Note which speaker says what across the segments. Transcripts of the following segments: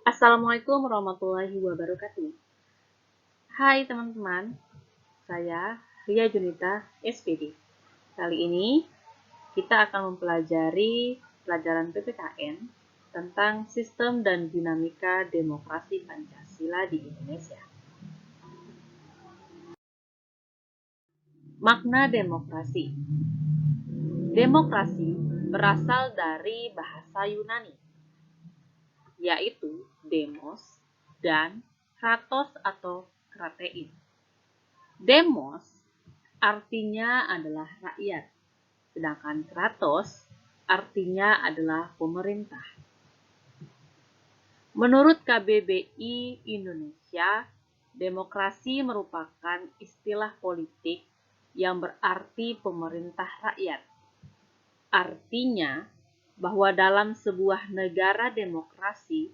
Speaker 1: Assalamualaikum warahmatullahi wabarakatuh. Hai teman-teman, saya Ria Junita, SPD. Kali ini kita akan mempelajari pelajaran PPKN tentang sistem dan dinamika demokrasi Pancasila di Indonesia. Makna demokrasi. Demokrasi berasal dari bahasa Yunani, yaitu demos dan kratos atau kratein. Demos artinya adalah rakyat, sedangkan kratos artinya adalah pemerintah. Menurut KBBI Indonesia, demokrasi merupakan istilah politik yang berarti pemerintah rakyat. Artinya bahwa dalam sebuah negara demokrasi,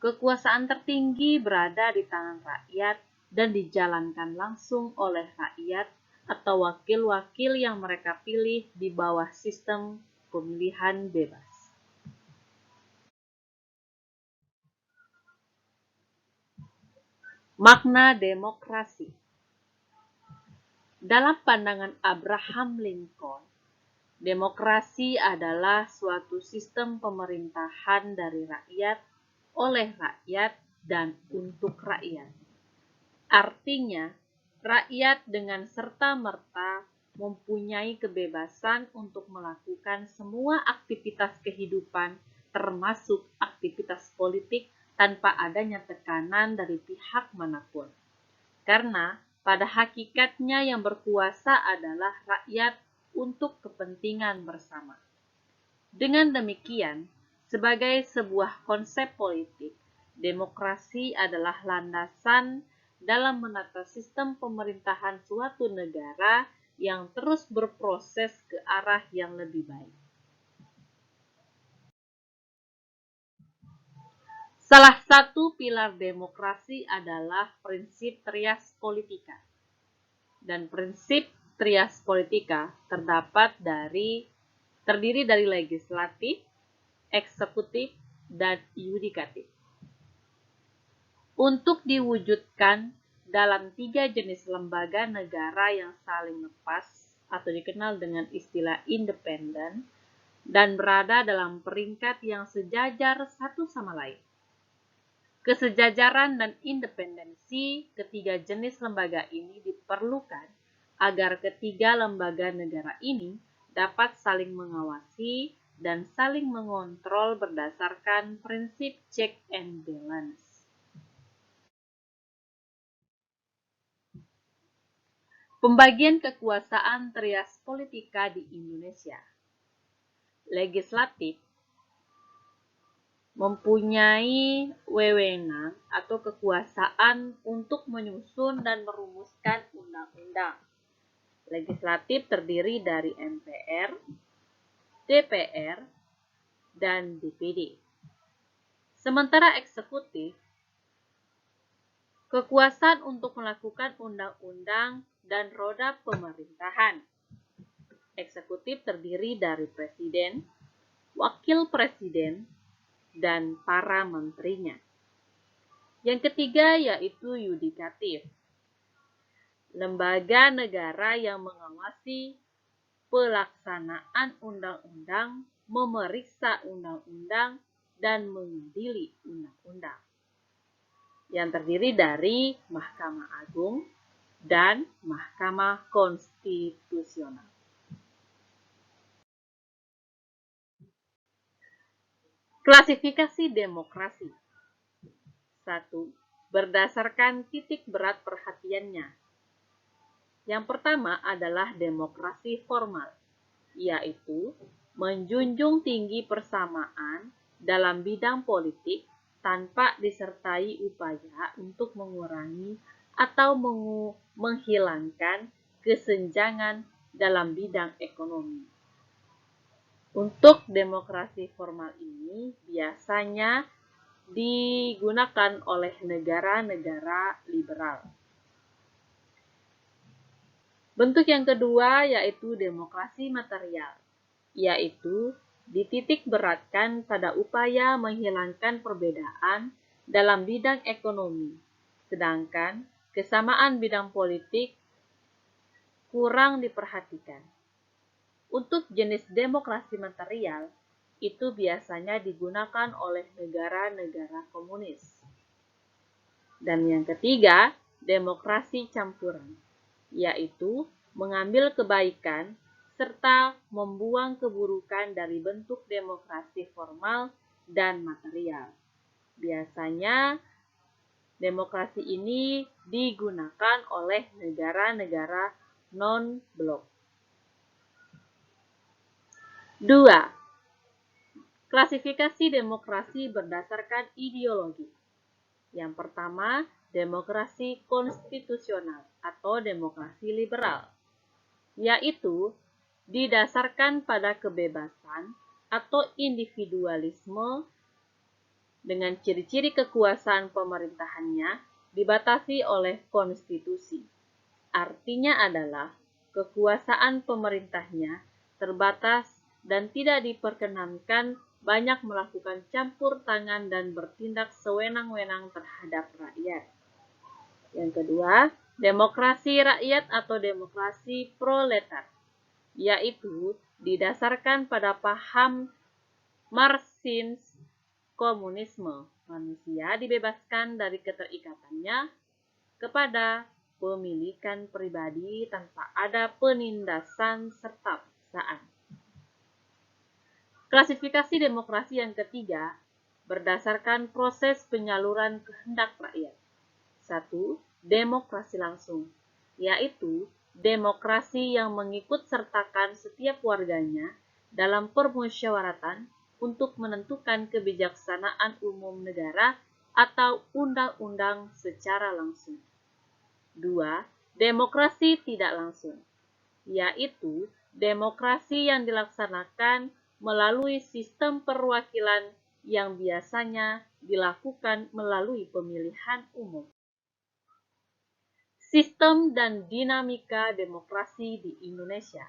Speaker 1: kekuasaan tertinggi berada di tangan rakyat dan dijalankan langsung oleh rakyat atau wakil-wakil yang mereka pilih di bawah sistem pemilihan bebas. Makna demokrasi. Dalam pandangan Abraham Lincoln, demokrasi adalah suatu sistem pemerintahan dari rakyat, oleh rakyat, dan untuk rakyat. Artinya, rakyat dengan serta-merta mempunyai kebebasan untuk melakukan semua aktivitas kehidupan, termasuk aktivitas politik, tanpa adanya tekanan dari pihak manapun. Karena pada hakikatnya yang berkuasa adalah rakyat untuk kepentingan bersama. Dengan demikian, sebagai sebuah konsep politik, demokrasi adalah landasan dalam menata sistem pemerintahan suatu negara yang terus berproses ke arah yang lebih baik. Salah satu pilar demokrasi adalah prinsip trias politika. Dan prinsip trias politika terdiri dari legislatif, eksekutif, dan yudikatif. Untuk diwujudkan dalam 3 jenis lembaga negara yang saling lepas atau dikenal dengan istilah independen dan berada dalam peringkat yang sejajar satu sama lain. Kesejajaran dan independensi ketiga jenis lembaga ini diperlukan agar ketiga lembaga negara ini dapat saling mengawasi dan saling mengontrol berdasarkan prinsip check and balance. Pembagian kekuasaan trias politika di Indonesia. Legislatif mempunyai wewenang atau kekuasaan untuk menyusun dan merumuskan undang-undang. Legislatif terdiri dari MPR, DPR, dan DPD. Sementara eksekutif, kekuasaan untuk melakukan undang-undang dan roda pemerintahan. Eksekutif terdiri dari presiden, wakil presiden, dan para menterinya. Yang ketiga yaitu yudikatif. Lembaga negara yang mengawasi pelaksanaan undang-undang, memeriksa undang-undang, dan mengadili undang-undang. Yang terdiri dari Mahkamah Agung dan Mahkamah Konstitusional. Klasifikasi demokrasi. 1. Berdasarkan titik berat perhatiannya. Yang pertama adalah demokrasi formal, yaitu menjunjung tinggi persamaan dalam bidang politik tanpa disertai upaya untuk mengurangi atau menghilangkan kesenjangan dalam bidang ekonomi. Untuk demokrasi formal ini biasanya digunakan oleh negara-negara liberal. Bentuk yang kedua yaitu demokrasi material, yaitu dititik beratkan pada upaya menghilangkan perbedaan dalam bidang ekonomi, sedangkan kesamaan bidang politik kurang diperhatikan. Untuk jenis demokrasi material, itu biasanya digunakan oleh negara-negara komunis. Dan yang ketiga, demokrasi campuran, yaitu mengambil kebaikan serta membuang keburukan dari bentuk demokrasi formal dan material. Biasanya, demokrasi ini digunakan oleh negara-negara non-blok. 2. Klasifikasi demokrasi berdasarkan ideologi. Yang pertama, demokrasi konstitusional atau demokrasi liberal, yaitu didasarkan pada kebebasan atau individualisme dengan ciri-ciri kekuasaan pemerintahannya dibatasi oleh konstitusi. Artinya adalah kekuasaan pemerintahnya terbatas dan tidak diperkenankan banyak melakukan campur tangan dan bertindak sewenang-wenang terhadap rakyat. Yang kedua, demokrasi rakyat atau demokrasi proletar, yaitu didasarkan pada paham Marxisme komunisme. Manusia dibebaskan dari keterikatannya kepada pemilikan pribadi tanpa ada penindasan serta paksaan. Klasifikasi demokrasi yang ketiga berdasarkan proses penyaluran kehendak rakyat. 1. Demokrasi langsung, yaitu demokrasi yang mengikut sertakan setiap warganya dalam permusyawaratan untuk menentukan kebijaksanaan umum negara atau undang-undang secara langsung. 2. Demokrasi tidak langsung, yaitu demokrasi yang dilaksanakan melalui sistem perwakilan yang biasanya dilakukan melalui pemilihan umum. Sistem dan dinamika demokrasi di Indonesia.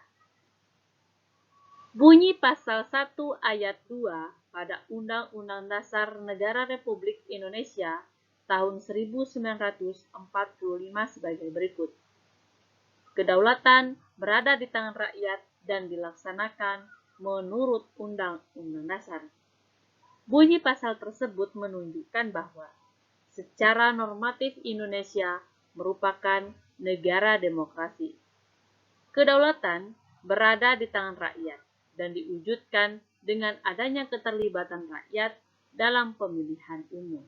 Speaker 1: Bunyi pasal 1 ayat 2 pada Undang-Undang Dasar Negara Republik Indonesia tahun 1945 sebagai berikut. Kedaulatan berada di tangan rakyat dan dilaksanakan menurut Undang-Undang Dasar. Bunyi pasal tersebut menunjukkan bahwa secara normatif Indonesia merupakan negara demokrasi. Kedaulatan berada di tangan rakyat dan diwujudkan dengan adanya keterlibatan rakyat dalam pemilihan umum.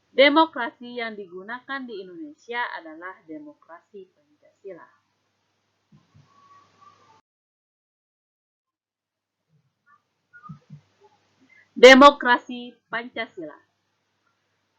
Speaker 1: Demokrasi yang digunakan di Indonesia adalah demokrasi Pancasila. Demokrasi Pancasila.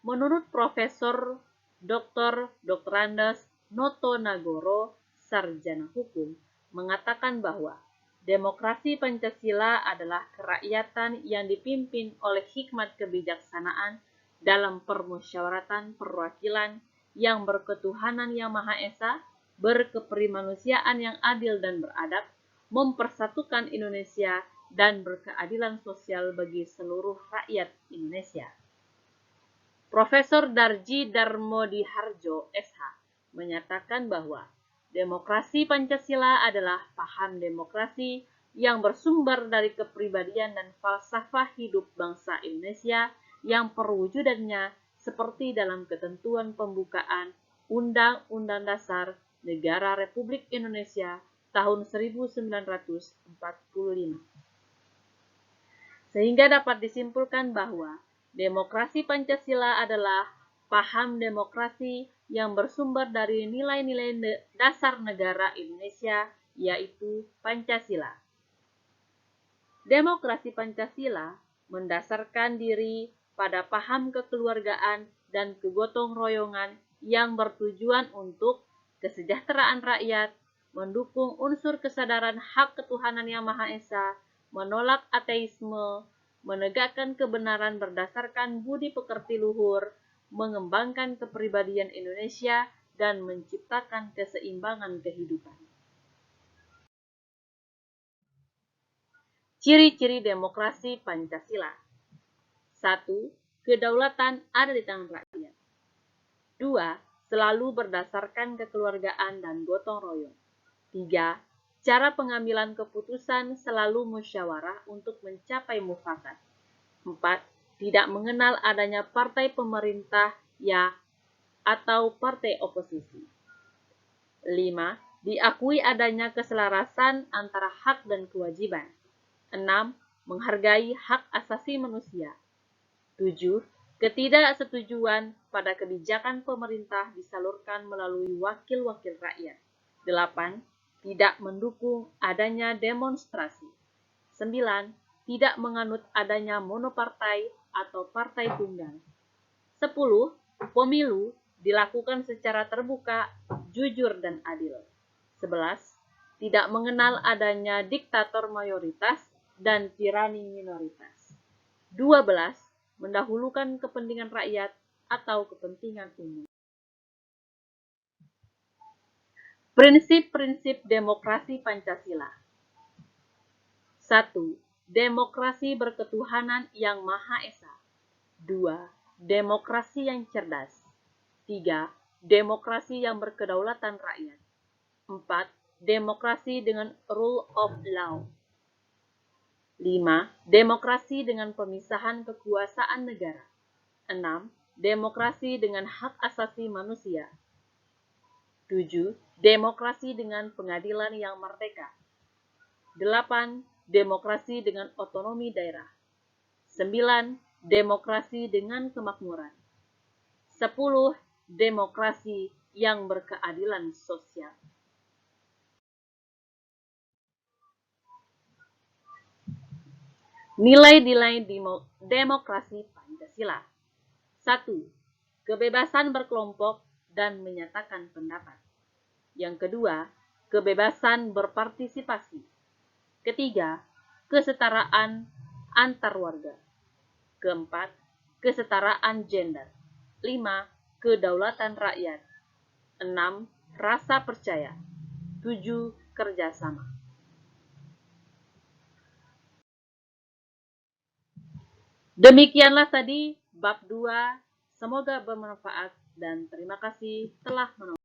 Speaker 1: Menurut Profesor Dr. Andes Notonagoro, sarjana hukum, mengatakan bahwa demokrasi Pancasila adalah kerakyatan yang dipimpin oleh hikmat kebijaksanaan dalam permusyawaratan perwakilan yang berketuhanan yang Maha Esa, berkeprimanusiaan yang adil dan beradab, mempersatukan Indonesia, dan berkeadilan sosial bagi seluruh rakyat Indonesia. Profesor Darji Darmodiharjo, SH, menyatakan bahwa demokrasi Pancasila adalah paham demokrasi yang bersumber dari kepribadian dan falsafah hidup bangsa Indonesia yang perwujudannya seperti dalam ketentuan pembukaan Undang-Undang Dasar Negara Republik Indonesia tahun 1945. Sehingga dapat disimpulkan bahwa demokrasi Pancasila adalah paham demokrasi yang bersumber dari nilai-nilai dasar negara Indonesia, yaitu Pancasila. Demokrasi Pancasila mendasarkan diri pada paham kekeluargaan dan kegotong royongan yang bertujuan untuk kesejahteraan rakyat, mendukung unsur kesadaran hak ketuhanan yang Maha Esa, menolak ateisme, menegakkan kebenaran berdasarkan budi pekerti luhur, mengembangkan kepribadian Indonesia, dan menciptakan keseimbangan kehidupan. Ciri-ciri demokrasi Pancasila. 1. kedaulatan ada di tangan rakyat. 2. Selalu berdasarkan kekeluargaan dan gotong royong. 3. Cara pengambilan keputusan selalu musyawarah untuk mencapai mufakat. 4. Tidak mengenal adanya partai pemerintah ya atau partai oposisi. 5. Diakui adanya keselarasan antara hak dan kewajiban. 6. Menghargai hak asasi manusia. 7. Ketidaksetujuan pada kebijakan pemerintah disalurkan melalui wakil-wakil rakyat. 8. Tidak mendukung adanya demonstrasi. 9. Tidak menganut adanya monopartai atau partai tunggal. 10. Pemilu dilakukan secara terbuka, jujur, dan adil. 11. Tidak mengenal adanya diktator mayoritas dan tirani minoritas. 12. Mendahulukan kepentingan rakyat atau kepentingan umum. Prinsip-prinsip demokrasi Pancasila. 1. Demokrasi berketuhanan yang Maha Esa. 2. Demokrasi yang cerdas. 3. Demokrasi yang berkedaulatan rakyat. 4. Demokrasi dengan rule of law. 5. Demokrasi dengan pemisahan kekuasaan negara. 6. Demokrasi dengan hak asasi manusia. 7. Demokrasi dengan pengadilan yang merdeka. 8. Demokrasi dengan otonomi daerah. 9. Demokrasi dengan kemakmuran. 10. Demokrasi yang berkeadilan sosial. Nilai-nilai demokrasi Pancasila. 1. Kebebasan berkelompok dan menyatakan pendapat. Yang kedua, kebebasan berpartisipasi. Ketiga, kesetaraan antar warga. Keempat, kesetaraan gender. 5. Kedaulatan rakyat. 6. Rasa percaya. 7. Kerjasama. Demikianlah tadi bab 2. Semoga bermanfaat dan terima kasih telah menonton.